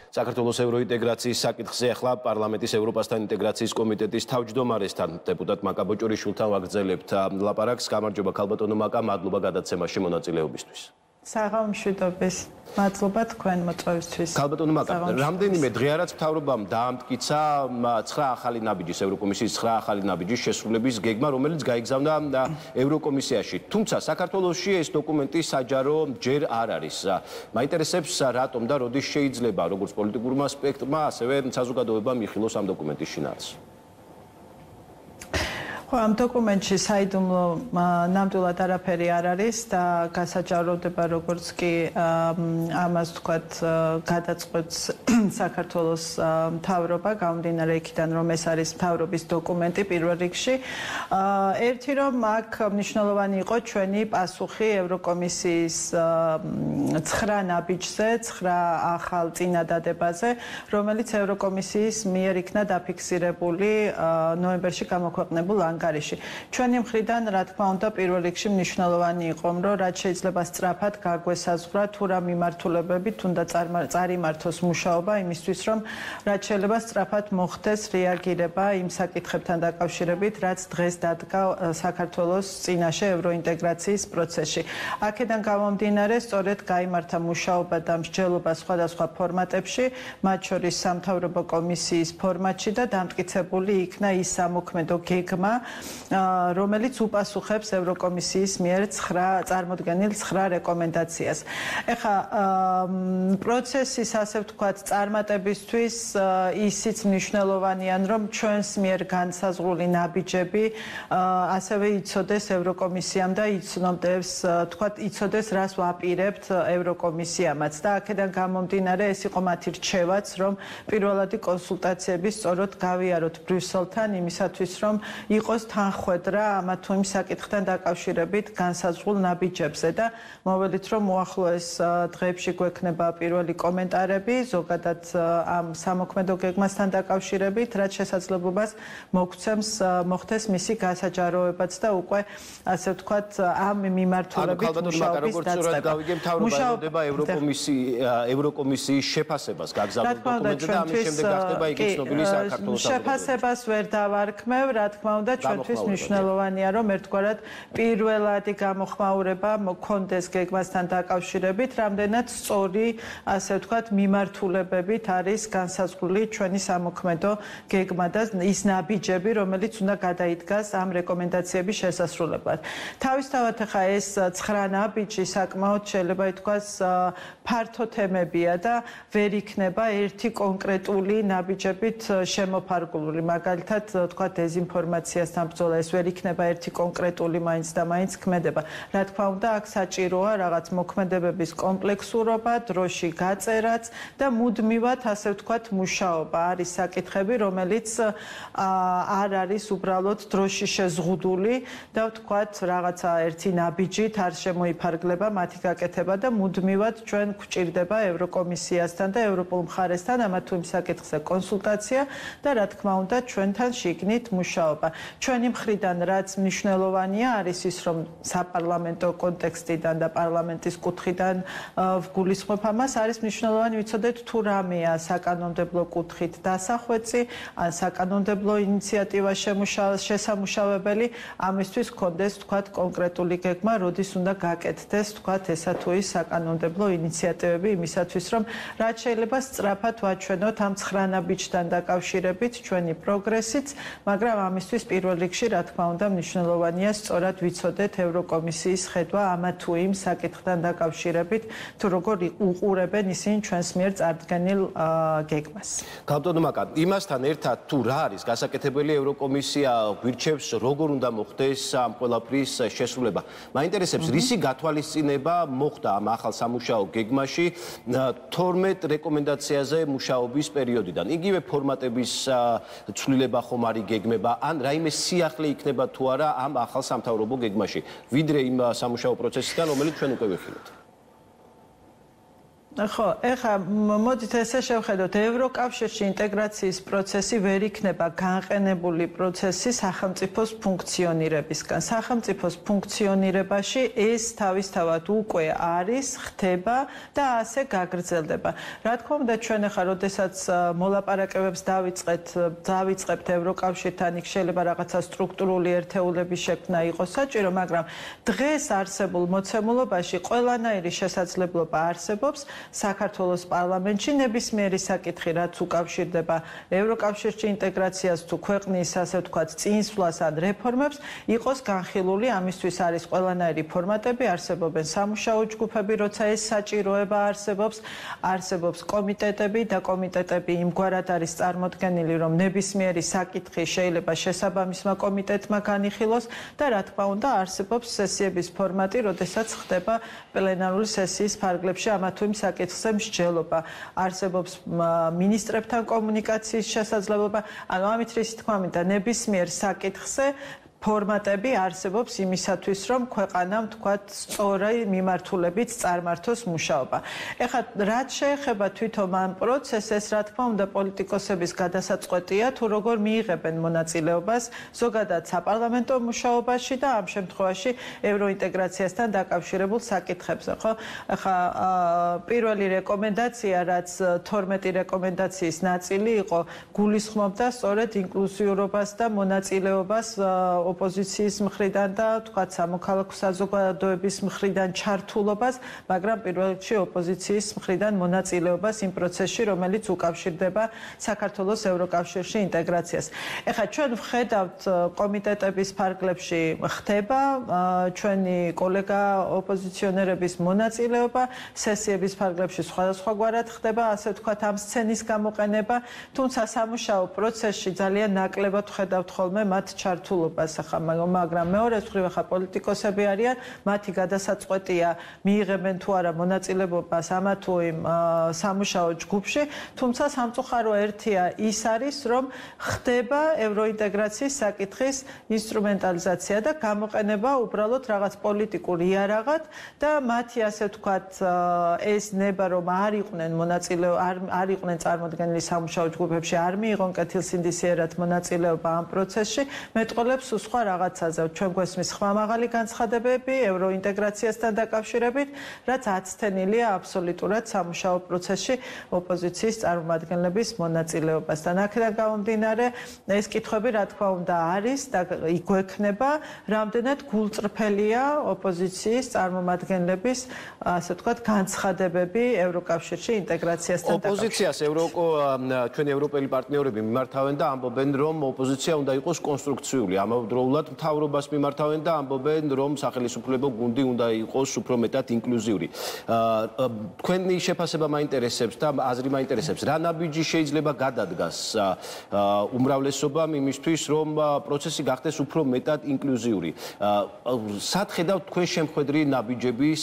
საქართველოს ევროინტეგრაციის საკითხზე ახლა პარლამენტის ევროპასთან ინტეგრაციის კომიტეტის თავმჯდომარესთან დეპუტატ მაკა ბოჭორიშვილთან ვაგრძელებთ ლაპარაკს. გამარჯობა ქალბატონო მაკა, მადლობა გადაცემაში მონაწილეობისთვის. საღამოშვიდობის, მადლობა თქვენ მოწვევისთვის. ქალბატონო მაკა, რამდენიმე დღე არაც მთავრობამ დაამტკიცა 9 ახალი ნაბიჯის ევროკომისიის 9 ახალი ნაბიჯის შესრულების გეგმა, რომელიც გაიგზავნა ევროკომისიაში. თუმცა საქართველოში ეს დოკუმენტი საჯარო ჯერ არ არის. მაინტერესებს რატომ და როდის შეიძლება როგორც პოლიტიკურმა სპექტრმა, ასევე საზოგადოებამ იხილოს ამ დოკუმენტის შინაარსს. ამ დოკუმენტში საიდუმლო ნამდვილად არაფერი არ არის და გასაჯაროვდება როგორც კი ამას თქვათ გადაწყვეტს საქართველოს მთავრობა გამომდინარე იქიდან რომ ეს არის მთავრობის დოკუმენტი პირველ რიგში. ერთი რომ აქ მნიშვნელოვანი იყო ჩვენი პასუხი ევროკომისიის 9 ნაბიჯზე, 9 ახალ წინადადებაზე, რომელიც ევროკომისიის მიერ იქნა დაფიქსირებული ნოემბერში გამოქვეყნებულ ჩვენი მხრიდან რა თქმა უნდა პირველ რიგში მნიშვნელოვანი იყო რომ რაც შეიძლება სწრაფად გაგვესაზღვრა თუ რა მიმართულებებით უნდა წარიმართოს მუშაობა იმისთვის რომ რაც შეიძლება სწრაფად მოხდეს რეაგირება იმ საკითხებთან დაკავშირებით რაც დღეს დადგა საქართველოს წინაშე ევროინტეგრაციის პროცესში. აქედან გამომდინარე სწორედ გაიმართა მუშაობა და მსჯელობა სხვადასხვა ფორმატებში, მათ შორის სამთავრობო კომისიის ფორმატში და დამტკიცებული იქნა ის სამოქმედო გეგმა რომელიც უპასუხებს ევროკომისიის მიერ წარმოდგენილ 9 რეკომენდაციას. ეხლა პროცესის ასე ვთქვათ წარმატებისთვის ისიც მნიშვნელოვანია რომ ჩვენს მიერ განსაზღვრული ნაბიჯები ასევე იცოდეს ევროკომისიამ და იცნობდეს ვთქვათ იცოდეს რას ვაპირებთ ევროკომისიამაც და აქედან გამომდინარე ეს იყო მათი რჩევაც რომ პირველადი კონსულტაციები სწორად გავიაროთ ბრიუსელთან იმისათვის რომ იყოს თანხwebdra ამა თუ იმ საკითხთან დაკავშირებით განსაზღვრულ ნაბიჯებზე და მოვედით რომ უახლოეს დღეებში გვექნება პირველი კომენტარები ზოგადად ამ სამოქმედო გეგმასთან დაკავშირებით რაც შესაძლებლობას მოგცემს მოხდეს მისი გასაჯაროებაც და უკვე ასე ვთქვათ ამ მიმართულებით მუშაობის დაწყება. ევროკომისიის შეფასებას გაგზავნილ დოკუმენტზე და ამის შემდეგ გახდება იგი ცნობილი საქართველოს შეფასებას ვერ დავარქმევ, რა თქმა უნდა ჩვენთვის მნიშვნელოვანია რომ ერთგვარად პირველადი გამოხმაურება მოქონდეს გეგმასთან დაკავშირებით, რამდენად სწორი ასე ვთქვათ მიმართულებებით არის განსაზღვრული ჩვენი სამოქმედო გეგმა და ის ნაბიჯები, რომელიც უნდა გადაიდგას ამ რეკომენდაციების შესასრულებლად. თავისთავად ახლა ეს 9 ნაბიჯი საკმაოდ შეიძლება ითქვას ფართო თემებია და ვერ იქნება ერთი კონკრეტული ნაბიჯებით შემოფარგლული. მაგალითად ვთქვათ დეზინფორმაციასთან ბრძოლა ეს ვერ იქნება ერთი კონკრეტული მაინც და მაინც ქმედება. რა თქმა უნდა, აქ საჭიროა რაღაც მოქმედებების კომპლექსურობა, დროში გაწერაც და მუდმივად ასე ვთქვათ მუშაობა. არის საკითხები, რომელიც არ არის უბრალოდ დროში შეზღუდული და ვთქვათ რაღაცა ერთი ნაბიჯით არ შემოიფარგლება მათი გაკეთება და მუდმივად ჩვენ გვჭირდება ევროკომისიასთან და ევროპულ მხარესთან ამა თუ იმ საკითხზე კონსულტაცია და რა თქმა უნდა ჩვენთან შიგნით მუშაობა. ჩვენი მხრიდან რაც მნიშვნელოვანია არის ის რომ საპარლამენტო კონტექსტიდან და პარლამენტის კუთხიდან ვგულისხმობ ამას არის მნიშვნელოვანი ვიცოდეთ თუ რამეა საკანონმდებლო კუთხით დასახვეწი ან საკანონმდებლო ინიციატივა შესამუშავებელი ამისთვის გქონდეს თქვათ კონკრეტული გეგმა როდის უნდა გაკეთდეს თქვათ ესა თუ ის საკანონმდებლო ინიციატივები იმისათვის რომ რაც შეიძლება სწრაფად ვაჩვენოთ ამ 9 ნაბიჯთან დაკავშირებით ჩვენი პროგრესიც მაგრამ ამისთვის პირველ რიგში რა თქმა უნდა მნიშვნელოვანია სწორად ვიცოდეთ ევროკომისიის ხედვა ამა თუ იმ საკითხთან დაკავშირებით თუ როგორ უყურებენ ისინი ჩვენს მიერ წარდგენილ გეგმას. ქალბატონო მაკა, იმასთან ერთად თუ რა არის გასაკეთებელი ევროკომისია გვირჩევს როგორ უნდა მოხდეს ამ ყველაფრის შესრულება. მაინტერესებს რისი გათვალისწინება მოხდა ამ ახალ სამუშაო გეგმაში 12 რეკომენდაციაზე მუშაობის პერიოდიდან. იგივე ფორმატების ცვლილება ხომ არის გეგმება ან რაიმე სიახლე იქნება თუ არა ამ ახალ სამთავრობო გეგმაში, ვიდრე იმ სამუშაო პროცესიდან, რომელიც ჩვენ უკვე ვიხილეთ. ხო, ეხლა მოდით ესე შევხედოთ, ევროკავშირში ინტეგრაციის პროცესი ვერ იქნება განყენებული პროცესი სახელმწიფოს ფუნქციონირებისგან. სახელმწიფოს ფუნქციონირებაში ეს თავისთავად უკვე არის, ხდება და ასე გაგრძელდება. რა თქმა უნდა, ჩვენ ახლა როდესაც მოლაპარაკებებს დავიწყებთ ევროკავშირთან, იქ შეიძლება რაღაცა სტრუქტურული ერთეულების შექმნა იყოს საჭირო, მაგრამ დღეს არსებულ მოცემულობაში ყველანაირი შესაძლებლობა არსებობს საქართველოს პარლამენტში ნებისმიერი საკითხი, რაც უკავშირდება ევროკავშირში ინტეგრაციას თუ ქვეყნის, ასე ვთქვათ, წინსვლას ან რეფორმებს, იყოს განხილული. ამისთვის არის ყველანაირი ფორმატები, არსებობენ სამუშაო ჯგუფები, როცა ეს საჭიროება არსებობს კომიტეტები და კომიტეტები იმგვარად არის წარმოდგენილი, რომ ნებისმიერი საკითხი შეიძლება შესაბამისმა კომიტეტმა განიხილოს და რა თქმა უნდა არსებობს სესიების ფორმატი, როდესაც ხდება პლენარული სესიის ფარგლებში ამა თუ იმ საკითხზე მსჯელობა. არსებობს მინისტრებთან კომუნიკაციის შესაძლებლობა, ანუ ამით რისი თქმა მინდა, ნებისმიერ საკითხზე ფორმატები არსებობს იმისათვის, რომ ქვეყანამ თქვათ სწორი მიმართულებით წარმართოს მუშაობა. ეხლა რაც შეეხება თვითონ ამ პროცესს, რა თქმა უნდა, პოლიტიკოსების გადასაწყვეტია, თუ როგორ მიიღებენ მონაწილეობას ზოგადად საპარლამენტო მუშაობაში და ამ შემთხვევაში ევროინტეგრაციასთან დაკავშირებულ საკითხებზე, ხო? ეხლა პირველი რეკომენდაცია, რაც 12 რეკომენდაციის ნაწილი იყო, გულისხმობდა სწორედ ინკლუზიურობას და მონაწილეობას ოპოზიციის მხრიდან და თქვათ სამოქალაქო საზოგადოების მხრიდან ჩართულობას, მაგრამ პირველ რიგში ოპოზიციის მხრიდან მონაწილეობას იმ პროცესში, რომელიც უკავშირდება საქართველოს ევროკავშირში ინტეგრაციას. ეხლა ჩვენ ვხედავთ კომიტეტების ფარგლებში ხდება ჩვენი კოლეგა ოპოზიციონერების მონაწილეობა, სესიების ფარგლებში სხვადასხვაგვარად ხდება, ასე ვთქვათ, ამ სცენის გამოყენება, თუმცა სამუშაო პროცესში ძალიან ნაკლებად ვხედავთ ხოლმე მათ ჩართულობას. მაგრამ მეორე მხრივ ახლა პოლიტიკოსები არიან, მათი გადასაწყვეტია მიიღებენ თუ არა მონაწილეობას ამა თუ იმ სამუშაო ჯგუფში, თუმცა სამწუხარო ერთია ის არის, რომ ხდება ევროინტეგრაციის საკითხის ინსტრუმენტალიზაცია და გამოყენება უბრალოდ რაღაც პოლიტიკურ იარაღად და მათი ასე ვთქვათ ეს ნება, რომ არ იყვნენ წარმოდგენილი სამუშაო ჯგუფებში, არ მიიღონ კეთილსინდისიერად მონაწილეობა ამ პროცესში, მეტყოლებს სხვა რაღაცაზე. ჩვენ გვესმის ხმამაღალი განცხადებები ევროინტეგრაციასთან დაკავშირებით, რაც აცდენილია აბსოლუტურად სამუშაო პროცესში ოპოზიციის წარმომადგენლების მონაწილეობასთან. აქედან გამომდინარე, ეს კითხვები რა თქმა უნდა არის და იგვექნება, რამდენად გულწრფელია ოპოზიციის წარმომადგენლების, ასე ვთქვათ, განცხადებები ევროკავშირში ინტეგრაციასთან დაკავშირებით. ოპოზიციას ჩვენი ევროპელი პარტნიორები მიმართავენ და ამბობენ, რომ ოპოზიცია უნდა იყოს კონსტრუქციული. ამავდროულად მთავრობას მიმართავენ და ამბობენ, რომ სახელმწიფო გუნდი უნდა იყოს უფრო მეტად ინკლუზიური. თქვენი შეფასება მაინტერესებს და აზრი მაინტერესებს. რა ნაბიჯი შეიძლება გადადგას უმრავლესობამ იმისთვის, რომ პროცესი გახდეს უფრო მეტად ინკლუზიური. სად ხედავთ თქვენ შემხედრი ნაბიჯების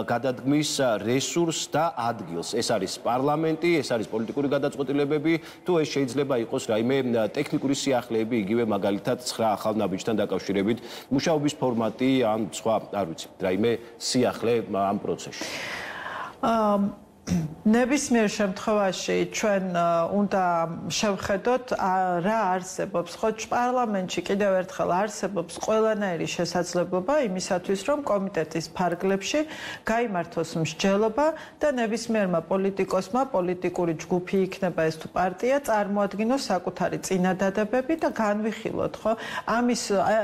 გადადგმის რესურსს და ადგილს? ეს არის პარლამენტი, ეს არის პოლიტიკური გადაწყვეტილებები, თუ ეს შეიძლება იყოს რაიმე ტექნიკური სიახლეები, იგივე მაგალითად 9 ახალ ნაბიჯთან დაკავშირებით, მუშაობის ფორმატი ან სხვა, არ ვიცი, რაიმე სიახლე ამ პროცესში. ნებისმიერ შემთხვევაში ჩვენ უნდა შევხედოთ რა არსებობს. ხო, პარლამენტში კიდევ ერთხელ არსებობს ყველანაირი შესაძლებლობა იმისათვის, რომ კომიტეტის ფარგლებში გაიმართოს მსჯელობა და ნებისმიერმა პოლიტიკოსმა, პოლიტიკური ჯგუფი იქნება ეს თუ პარტია, წარმოადგინოს საკუთარი წინადადებები და განვიხილოთ, ხო?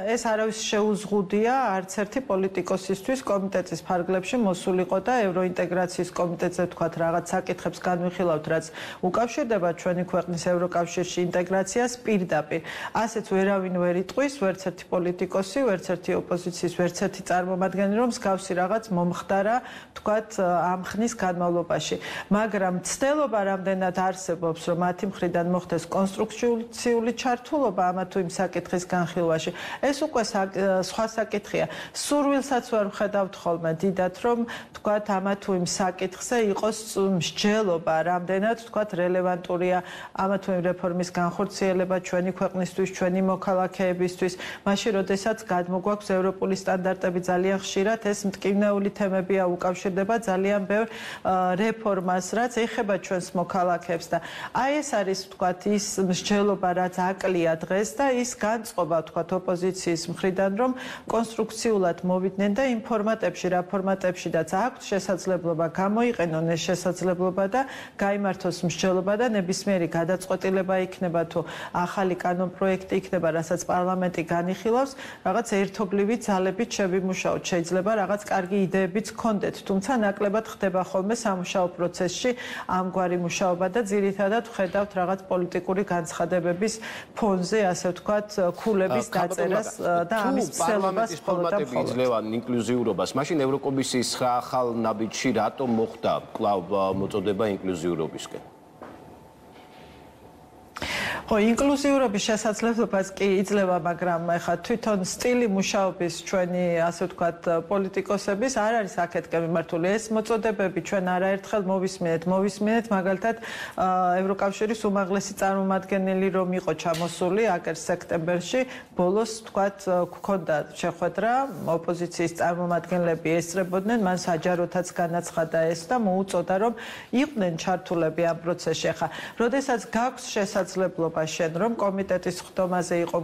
ეს არავის შეუზღუდია არც ერთი პოლიტიკოსისთვის კომიტეტის ფარგლებში მოსულიყო და ევროინტეგრაციის კომიტეტზე თქვა რაღაც საკითხებს განვიხილავთ, რაც უკავშირდება ჩვენი ქვეყნის ევროკავშირში ინტეგრაციას პირდაპირ. ასეც ვერავინ ვერ იტყვის, ვერც ერთი პოლიტიკოსი, ვერც ერთი ოპოზიციის, ვერც ერთი წარმომადგენელი, რომ მსგავსი რაღაც მომხდარა, თქვათ, ამ ხნის განმავლობაში. მაგრამ ცდელობა რამდენად არსებობს, რომ მათი მხრიდან მოხდეს კონსტრუქციული ჩართულობა ამა თუ იმ საკითხის განხილვაში, ეს უკვე სხვა საკითხია. სურვილსაც ვერ ვხედავთ ხოლმე დიდად, რომ თქვათ, ამა თუ იმ საკითხზე იყოს მსჯელობა რამდენად თქვათ რელევანტურია ამა თუ იმ რეფორმის განხორციელება ჩვენი ქვეყნისთვის, ჩვენი მოქალაქეებისთვის, მაშინ როდესაც გადმოგვაქვს ევროპული სტანდარტები ძალიან ხშირად ეს მტკივნეული თემებია უკავშირდება ძალიან ბევრ რეფორმას, რაც ეხება ჩვენს მოქალაქეებს და აი ეს არის თქვათ ის მსჯელობა, რაც აკლია დღეს და ის განწყობა თქვათ ოპოზიციის მხრიდან, რომ კონსტრუქციულად მოვიდნენ და იმ ფორმატებში, რა ფორმატებშიდაც აქვთ შესაძლებლობა გამოიყენონ ეს შესაძლებლობა და გაიმართოს მსჯელობა და ნებისმიერი გადაწყვეტილება იქნება თუ ახალი კანონპროექტი იქნება, რასაც პარლამენტი განიხილავს, რაღაც ერთობლივი ძალებით შევიმუშაოთ. შეიძლება რაღაც კარგი იდეებიც გქონდეთ, თუმცა ნაკლებად ხდება ხოლმე სამუშაო პროცესში ამგვარი მუშაობა და ძირითადად ვხედავთ რაღაც პოლიტიკური განცხადებების ფონზე, ასე ვთქვათ, ქულების დაწერას და ამის ცელობას მხოლოდ და მხოლოდ. იძლევან ინკლუზიურობას. მაშინ ევროკომისიის ახალ ნაბიჯში რატომ მოხდა კვლავ მოწოდება ინკლუზიურობისკენ? ხო, ინკლუზიურობის შესაძლებლობას კი იძლევა, მაგრამ ეხლა თვითონ სტილი მუშაობის ჩვენი, ასე ვთქვათ, პოლიტიკოსების არ არის აქეთკენ მიმართული. ეს მოწოდებები ჩვენ არაერთხელ მოვისმინეთ, მაგალითად, ევროკავშირის უმაღლესი წარმომადგენელი რომ იყო ჩამოსული აკერ სექტემბერში, ბოლოს ვთქვათ, გქონდა შეხვედრა, ოპოზიციის წარმომადგენლები ესწრებოდნენ, მან საჯაროთაც განაცხადა ეს და მოუწოდა, რომ იყვნენ ჩართულები ამ პროცესში. ახლა, როდესაც გაქვს შესაძლებლობა შენ რომ კომიტეტის ხდომაზე იყო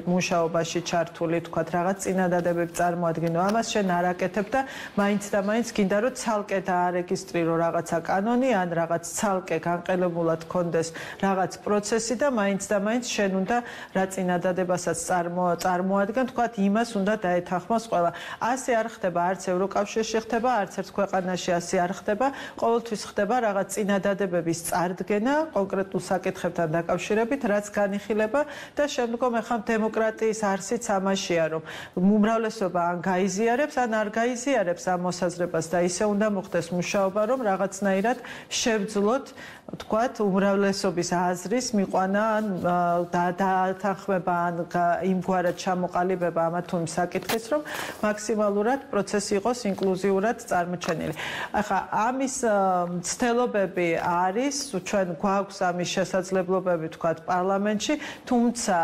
მუშაობაში ჩართული, თქვათ, რაღაც წინადადებები წარმოადგინო, ამას შენ არ აკეთებ და მაინც და მაინც გინდა რომ ცალკე დაარეგისტრო რაღაცა კანონი ან რაღაც ცალკე განყელებულად კონდეს რაღაც პროცესი და მაინც შენ უნდა რა წინადადებასაც წარმოადგენ, თქვათ, იმას უნდა დაეთანხმოს ყველა. ასე არ ხდება არც ევროკავშირში ხდება, არც ერთ ქვეყანაში ასე არ ხდება, ყოველთვის ხდება რაღაც წინადადებების წარდგენა კონკრეტულ საკითხებთან დაკავშირებით, რაც განიხილება და შემდგომ ახლა დემოკრატიის არსიც ამაშია, რომ უმრავლესობა ან გაიზიარებს, ან არ გაიზიარებს ამ მოსაზრებას და ისე უნდა მოხდეს მუშაობა, რომ რაღაცნაირად შევძლოთ, თქვათ, უმრავლესობის აზრის მიყვანა ან დაათანხმება ან იმგვარად ჩამოყალიბება ამა თუ იმ საკითხის, რომ მაქსიმალურად პროცესი იყოს ინკლუზიურად წარმოჩენილი. ახლა ამის ცდელობები არის, ჩვენ გვაქვს ამის შესაძლებლობები, თქვათ, პარლამენტში, თუმცა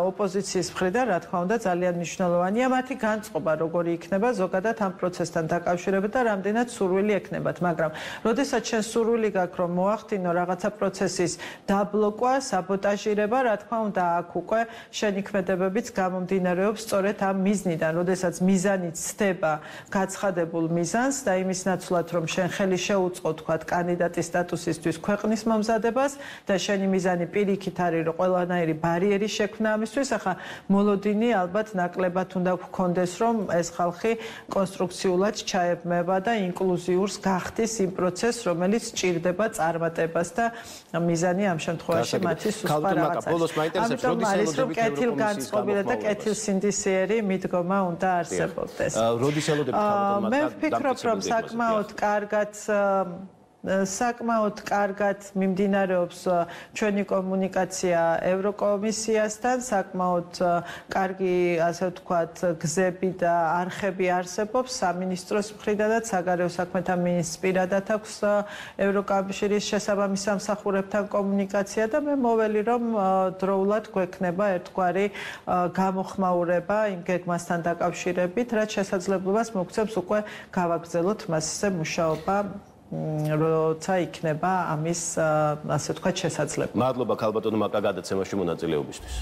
ოპოზიციის მხრიდან, რა თქმა უნდა, ძალიან მნიშვნელოვანია მათი განწყობა, როგორი იქნება ზოგადად ამ პროცესთან დაკავშირებით და რამდენად სურვილი ექნებათ, მაგრამ როდესაც შენ სურვილი გაქვს, რომ მოახდინო რაღაცა პროცესის დაბლოკვა, საბოტაჟირება, რა თქმა უნდა, აქ უკვე შენიქმედებებიც გამომდინარეობს სწორედ ამ მიზნიდან, როდესაც მიზანი ცდება გაცხადებულ მიზანს და იმის ნაცვლად, რომ შენ ხელი შეუწყო, თქვათ, კანდიდატის სტატუსისთვის ქვეყნის მომზადებას და შენი მიზანი პირიქით არის, რომ ყველანაირი ბარიერი შექმნა ამისთვის, ახლა მოლოდინი ალბათ ნაკლებად უნდა გქონდეს, რომ ეს ხალხი კონსტრუქციულად ჩაებმება და ინკლუზიურს გახდის იმ პროცესს, რომელიც ჭირდება წარმატებას და მიზანი ამ შემთხვევაში მათი სუსტა რაღაცა. ამიტომ არის, რომ კეთილგანწყობილი და კეთილსინდისიერი მიდგომა უნდა არსებობდეს. მე ვფიქრობ, რომ საკმაოდ კარგად მიმდინარეობს ჩვენი კომუნიკაცია ევროკომისიასთან, საკმაოდ კარგი, ასე ვთქვათ, გზები და არხები არსებობს სამინისტროს მხრიდანაც, საგარეო საქმეთა მინისტრს პირადად აქვს ევროკავშირის შესაბამის სამსახურებთან კომუნიკაცია და მე მოველი, რომ დროულად გვექნება ერთგვარი გამოხმაურება იმ გეგმასთან დაკავშირებით, რაც შესაძლებლობას მოგცემს უკვე გავაგრძელოთ მასზე მუშაობა, როცა იქნება ამის, ასე ვთქვათ, შესაძლებლობა. მადლობა ქალბატონო მაკა გადაცემაში მონაწილეობისთვის.